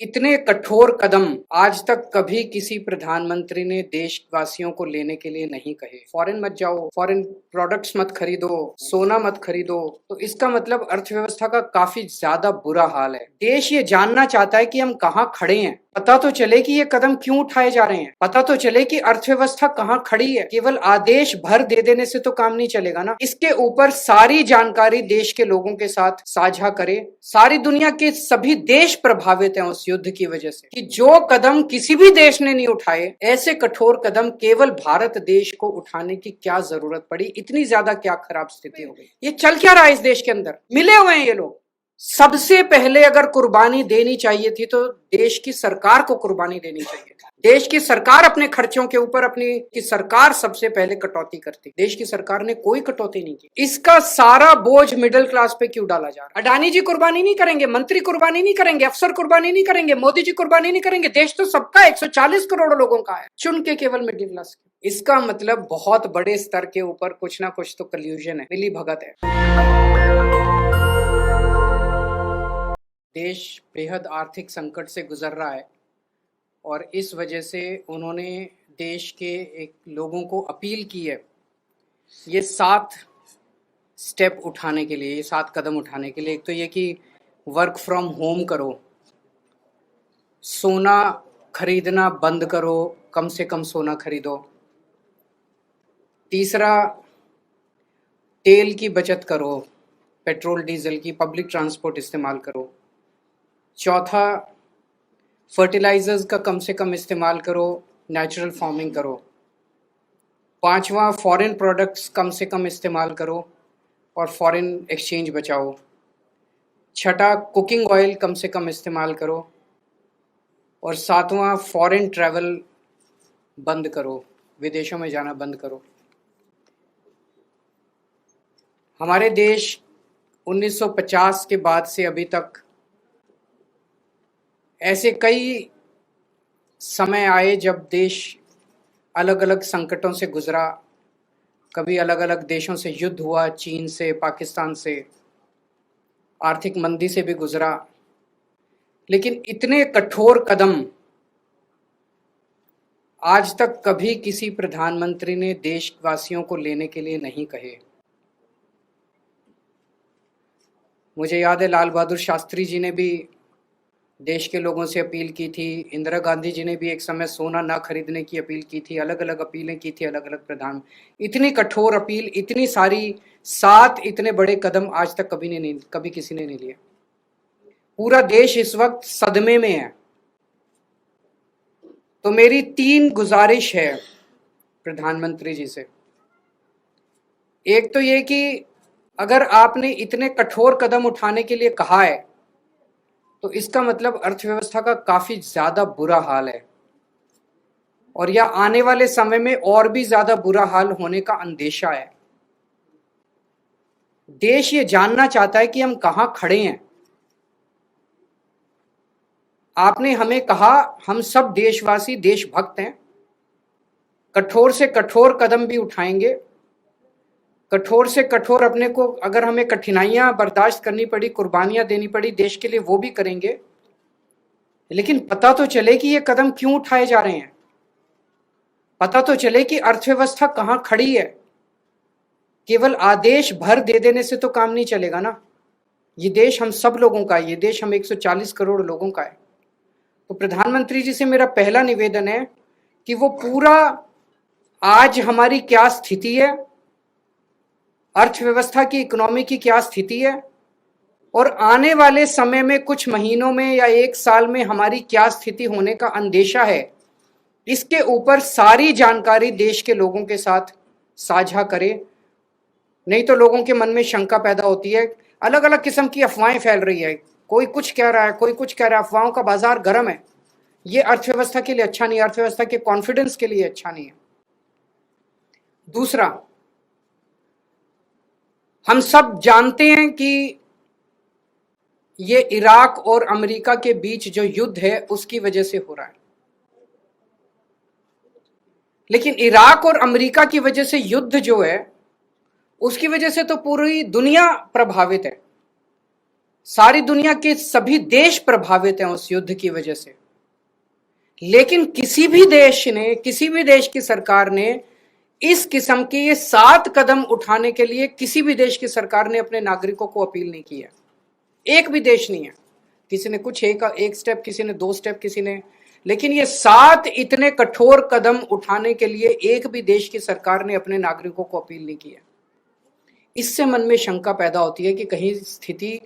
इतने कठोर कदम आज तक कभी किसी प्रधानमंत्री ने देशवासियों को लेने के लिए नहीं कहे। फॉरेन मत जाओ, फॉरेन प्रोडक्ट्स मत खरीदो, सोना मत खरीदो। तो इसका मतलब अर्थव्यवस्था का काफी ज्यादा बुरा हाल है। देश ये जानना चाहता है कि हम कहाँ खड़े हैं। पता तो चले कि ये कदम क्यों उठाए जा रहे हैं, पता तो चले कि अर्थव्यवस्था कहाँ खड़ी है। केवल आदेश भर दे देने से तो काम नहीं चलेगा ना। इसके ऊपर सारी जानकारी देश के लोगों के साथ साझा करे। सारी दुनिया के सभी देश प्रभावित हैं उस युद्ध की वजह से, कि जो कदम किसी भी देश ने नहीं उठाए, ऐसे कठोर कदम केवल भारत देश को उठाने की क्या जरूरत पड़ी। इतनी ज्यादा क्या खराब स्थिति हो गई। ये चल क्या रहा है इस देश के अंदर। मिले हुए हैं ये लोग। सबसे पहले अगर कुर्बानी देनी चाहिए थी तो देश की सरकार को कुर्बानी देनी चाहिए। देश की सरकार अपने खर्चों के ऊपर अपनी की सरकार सबसे पहले कटौती करती। देश की सरकार ने कोई कटौती नहीं की। इसका सारा बोझ मिडिल क्लास पे क्यों डाला जा रहा है। अडानी जी कुर्बानी नहीं करेंगे, मंत्री कुर्बानी नहीं करेंगे, अफसर कुर्बानी नहीं करेंगे, मोदी जी कुर्बानी नहीं करेंगे। देश तो सबका 140 करोड़ लोगों का है, चुन के केवल मिडिल क्लास। इसका मतलब बहुत बड़े स्तर के ऊपर कुछ ना कुछ तो कल्यूजन है, मिली भगत है। देश बेहद आर्थिक संकट से गुजर रहा है और इस वजह से उन्होंने देश के एक लोगों को अपील की है ये 7 स्टेप उठाने के लिए, ये 7 कदम उठाने के लिए। एक तो ये कि वर्क फ्रॉम होम करो, सोना खरीदना बंद करो, कम से कम सोना खरीदो। तीसरा, तेल की बचत करो, पेट्रोल डीजल की, पब्लिक ट्रांसपोर्ट इस्तेमाल करो। चौथा, फर्टिलाइजर्स का कम से कम इस्तेमाल करो, नेचुरल फार्मिंग करो। पांचवा, फॉरेन प्रोडक्ट्स कम से कम इस्तेमाल करो और फॉरेन एक्सचेंज बचाओ। छठा, कुकिंग ऑयल कम से कम इस्तेमाल करो। और सातवां, फॉरेन ट्रैवल बंद करो, विदेशों में जाना बंद करो। हमारे देश 1950 के बाद से अभी तक ऐसे कई समय आए जब देश अलग अलग संकटों से गुजरा। कभी अलग अलग देशों से युद्ध हुआ, चीन से, पाकिस्तान से, आर्थिक मंदी से भी गुजरा। लेकिन इतने कठोर कदम आज तक कभी किसी प्रधानमंत्री ने देशवासियों को लेने के लिए नहीं कहे। मुझे याद है लाल बहादुर शास्त्री जी ने भी देश के लोगों से अपील की थी। इंदिरा गांधी जी ने भी एक समय सोना ना खरीदने की अपील की थी। अलग अलग अपीलें की थी अलग अलग प्रधान। इतनी कठोर अपील, इतनी सारी 7 इतने बड़े कदम आज तक कभी किसी ने नहीं लिए। पूरा देश इस वक्त सदमे में है। तो मेरी 3 गुजारिश है प्रधानमंत्री जी से। एक तो ये कि अगर आपने इतने कठोर कदम उठाने के लिए कहा है तो इसका मतलब अर्थव्यवस्था का काफी ज्यादा बुरा हाल है और यह आने वाले समय में और भी ज्यादा बुरा हाल होने का अंदेशा है। देश ये जानना चाहता है कि हम कहां खड़े हैं। आपने हमें कहा हम सब देशवासी देशभक्त हैं, कठोर से कठोर कदम भी उठाएंगे, कठोर से कठोर अपने को, अगर हमें कठिनाइयां बर्दाश्त करनी पड़ी, कुर्बानियां देनी पड़ी देश के लिए, वो भी करेंगे। लेकिन पता तो चले कि ये कदम क्यों उठाए जा रहे हैं। पता तो चले कि अर्थव्यवस्था कहां खड़ी है। केवल आदेश भर दे देने से तो काम नहीं चलेगा ना। ये देश हम सब लोगों का है, ये देश हम 140 करोड़ लोगों का है। तो प्रधानमंत्री जी से मेरा पहला निवेदन है कि वो पूरा आज हमारी क्या स्थिति है, अर्थव्यवस्था की, इकोनॉमी की क्या स्थिति है, और आने वाले समय में कुछ महीनों में या 1 साल में हमारी क्या स्थिति होने का अंदेशा है, इसके ऊपर सारी जानकारी देश के लोगों के साथ साझा करे। नहीं तो लोगों के मन में शंका पैदा होती है, अलग अलग किस्म की अफवाहें फैल रही है, कोई कुछ कह रहा है, कोई कुछ कह रहा है। अफवाहों का बाजार गर्म है। ये अर्थव्यवस्था के लिए अच्छा नहीं, अर्थव्यवस्था के कॉन्फिडेंस के लिए अच्छा नहीं है। दूसरा, हम सब जानते हैं कि ये इराक और अमेरिका के बीच जो युद्ध है उसकी वजह से हो रहा है। लेकिन इराक और अमेरिका की वजह से युद्ध जो है उसकी वजह से तो पूरी दुनिया प्रभावित है। सारी दुनिया के सभी देश प्रभावित हैं उस युद्ध की वजह से, लेकिन किसी भी देश की सरकार ने इस किस्म के ये 7 कदम उठाने के लिए किसी भी देश की सरकार ने अपने नागरिकों को अपील नहीं की है। एक भी देश नहीं है। किसी ने कुछ एक स्टेप, किसी ने 2 स्टेप, किसी ने, लेकिन ये 7 इतने कठोर कदम उठाने के लिए एक भी देश की सरकार ने अपने नागरिकों को अपील नहीं की है। इससे मन में शंका पैदा होती है कि कहीं स्थिति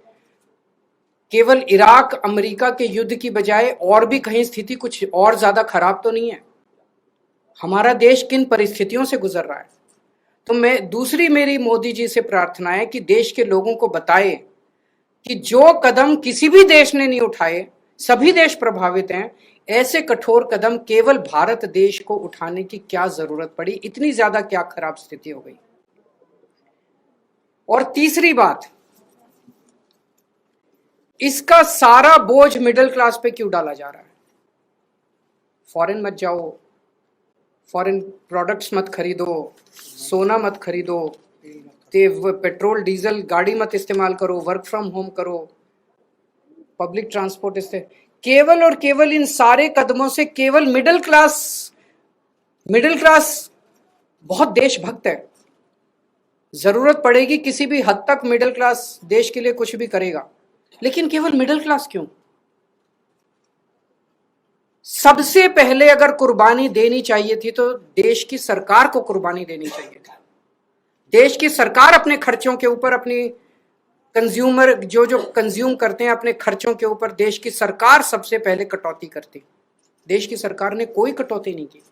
केवल इराक अमेरिका के युद्ध की बजाय और भी कहीं स्थिति कुछ और ज्यादा खराब तो नहीं है। हमारा देश किन परिस्थितियों से गुजर रहा है। तो मेरी मोदी जी से प्रार्थना है कि देश के लोगों को बताए कि जो कदम किसी भी देश ने नहीं उठाए, सभी देश प्रभावित हैं, ऐसे कठोर कदम केवल भारत देश को उठाने की क्या जरूरत पड़ी, इतनी ज्यादा क्या खराब स्थिति हो गई। और तीसरी बात, इसका सारा बोझ मिडिल क्लास पे क्यों डाला जा रहा है। फॉरेन मत जाओ, फॉरेन प्रोडक्ट्स मत खरीदो, सोना मत खरीदो, पेट्रोल डीजल गाड़ी मत इस्तेमाल करो, वर्क फ्रॉम होम करो, पब्लिक ट्रांसपोर्ट केवल और केवल इन सारे कदमों से केवल मिडिल क्लास बहुत देशभक्त है। जरूरत पड़ेगी किसी भी हद तक मिडिल क्लास देश के लिए कुछ भी करेगा, लेकिन केवल मिडिल क्लास क्यों। सबसे पहले अगर कुर्बानी देनी चाहिए थी तो देश की सरकार को कुर्बानी देनी चाहिए थी। देश की सरकार अपने खर्चों के ऊपर, अपनी कंज्यूमर जो कंज्यूम करते हैं अपने खर्चों के ऊपर, देश की सरकार सबसे पहले कटौती करती। देश की सरकार ने कोई कटौती नहीं की।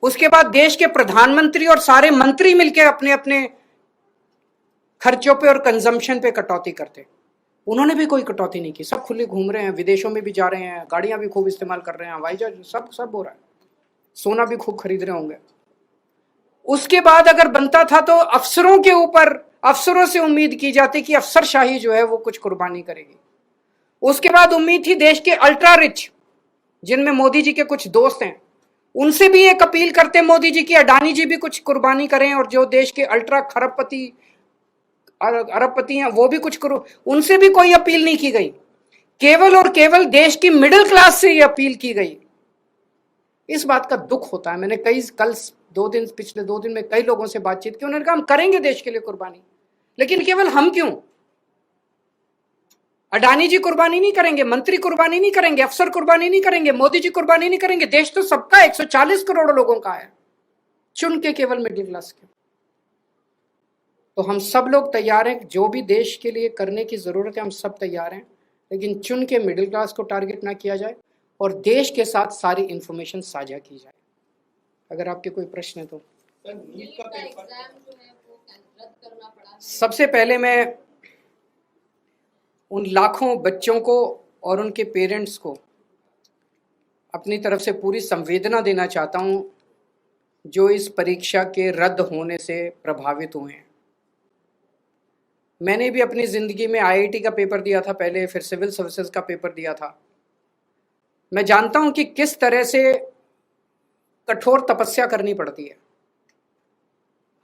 उसके बाद देश के प्रधानमंत्री और सारे मंत्री मिलकर अपने अपने खर्चों पे और कंजम्पशन पे कटौती करते। उन्होंने भी कोई कटौती नहीं की। सब खुले घूम रहे हैं, विदेशों में भी जा रहे हैं, गाड़ियां भी खूब इस्तेमाल कर रहे हैं, हवाई जहाज सब हो रहा है, सोना भी खूब खरीद रहे होंगे। उसके बाद अगर बनता था तो अफसरों से उम्मीद की जाती कि अफसरशाही जो है वो कुछ कुर्बानी करेगी। उसके बाद उम्मीद थी देश के अल्ट्रा रिच, जिनमें मोदी जी के कुछ दोस्त हैं, उनसे भी एक अपील करते मोदी जी की अडानी जी भी कुछ कुर्बानी करें, और जो देश के अल्ट्रा अरबपति हैं वो भी कुछ करो। उनसे भी कोई अपील नहीं की गई। केवल और केवल देश की मिडिल क्लास से ये अपील की गई। इस बात का दुख होता है। मैंने पिछले 2 दिन में कई लोगों से बातचीत की, उन्होंने कहा हम करेंगे देश के लिए कुर्बानी, लेकिन केवल हम क्यों। अडानी जी कुर्बानी नहीं करेंगे, मंत्री कुर्बानी नहीं करेंगे, अफसर कुर्बानी नहीं करेंगे, मोदी जी कुर्बानी नहीं करेंगे। देश तो सबका 140 करोड़ लोगों का है, चुन के केवल मिडिल क्लास के। तो हम सब लोग तैयार हैं, जो भी देश के लिए करने की जरूरत है हम सब तैयार हैं, लेकिन चुन के मिडिल क्लास को टारगेट ना किया जाए और देश के साथ सारी इंफॉर्मेशन साझा की जाए। अगर आपके कोई प्रश्न है तो। सबसे पहले मैं उन लाखों बच्चों को और उनके पेरेंट्स को अपनी तरफ से पूरी संवेदना देना चाहता हूं जो इस परीक्षा के रद्द होने से प्रभावित हुए हैं। मैंने भी अपनी ज़िंदगी में आईआईटी का पेपर दिया था पहले, फिर सिविल सर्विसेज का पेपर दिया था। मैं जानता हूं कि किस तरह से कठोर तपस्या करनी पड़ती है।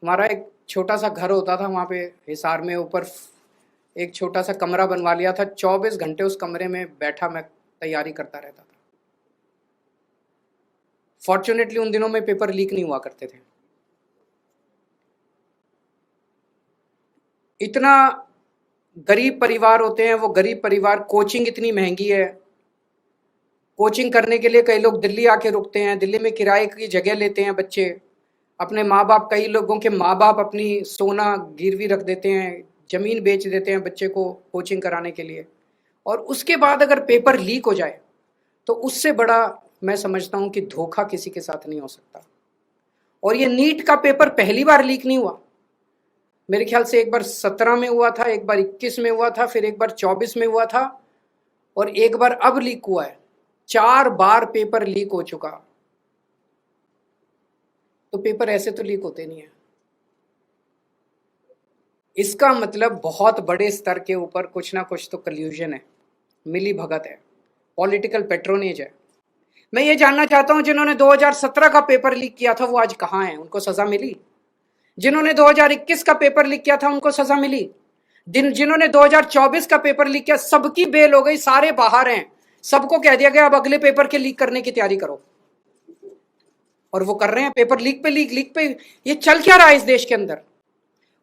हमारा एक छोटा सा घर होता था वहाँ पे हिसार में, ऊपर एक छोटा सा कमरा बनवा लिया था। 24 घंटे उस कमरे में बैठा मैं तैयारी करता रहता था। फॉर्चुनेटली उन दिनों में पेपर लीक नहीं हुआ करते थे। इतना गरीब परिवार होते हैं वो गरीब परिवार, कोचिंग इतनी महंगी है। कोचिंग करने के लिए कई लोग दिल्ली आके रुकते हैं, दिल्ली में किराए की जगह लेते हैं बच्चे। अपने माँ बाप, कई लोगों के माँ बाप अपनी सोना गिरवी रख देते हैं, ज़मीन बेच देते हैं बच्चे को कोचिंग कराने के लिए। और उसके बाद अगर पेपर लीक हो जाए तो उससे बड़ा मैं समझता हूँ कि धोखा किसी के साथ नहीं हो सकता। और ये नीट का पेपर पहली बार लीक नहीं हुआ। मेरे ख्याल से एक बार 17 में हुआ था, एक बार 21 में हुआ था, फिर एक बार 24 में हुआ था, और एक बार अब लीक हुआ है। 4 बार पेपर लीक हो चुका। तो पेपर ऐसे तो लीक होते नहीं है। इसका मतलब बहुत बड़े स्तर के ऊपर कुछ ना कुछ तो कल्यूजन है, मिली भगत है, पॉलिटिकल पेट्रोनेज है। मैं ये जानना चाहता हूं जिन्होंने 2017 का पेपर लीक किया था वो आज कहां हैं? उनको सजा मिली? जिन्होंने 2021 का पेपर लीक किया था उनको सजा मिली? जिन्होंने 2024 का पेपर लीक किया सबकी बेल हो गई, सारे बाहर हैं, सबको कह दिया गया अब अगले पेपर के लीक करने की तैयारी करो, और वो कर रहे हैं। पेपर लीक पे लीक पे ये चल क्या रहा है इस देश के अंदर।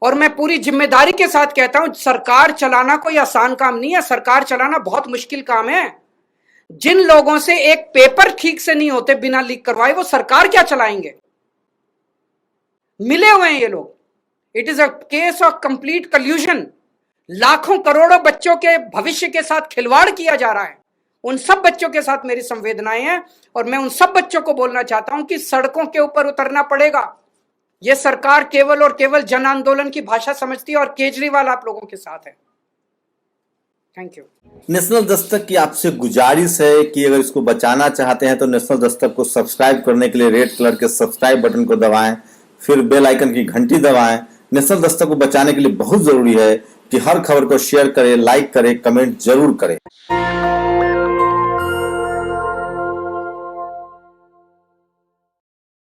और मैं पूरी जिम्मेदारी के साथ कहता हूं, सरकार चलाना कोई आसान काम नहीं है, सरकार चलाना बहुत मुश्किल काम है। जिन लोगों से एक पेपर ठीक से नहीं होते बिना लीक करवाए, वो सरकार क्या चलाएंगे। मिले हुए हैं ये लोग। It is a case of complete कल्यूजन। लाखों करोड़ों बच्चों के भविष्य के साथ खिलवाड़ किया जा रहा है। उन सब बच्चों के साथ मेरी संवेदनाएं हैं, और मैं उन सब बच्चों को बोलना चाहता हूं कि सड़कों के ऊपर उतरना पड़ेगा। यह सरकार केवल और केवल जन आंदोलन की भाषा समझती है, और केजरीवाल आप लोगों के साथ है। Thank you. नेशनल दस्तक की आपसे गुजारिश है कि अगर इसको बचाना चाहते हैं तो नेशनल दस्तक को सब्सक्राइब करने के लिए रेड कलर के सब्सक्राइब बटन को दबाएं, फिर बेल आइकन की घंटी दबाएं। नेशनल दस्तक को बचाने के लिए बहुत जरूरी है कि हर खबर को शेयर करें, लाइक करें, कमेंट जरूर करें।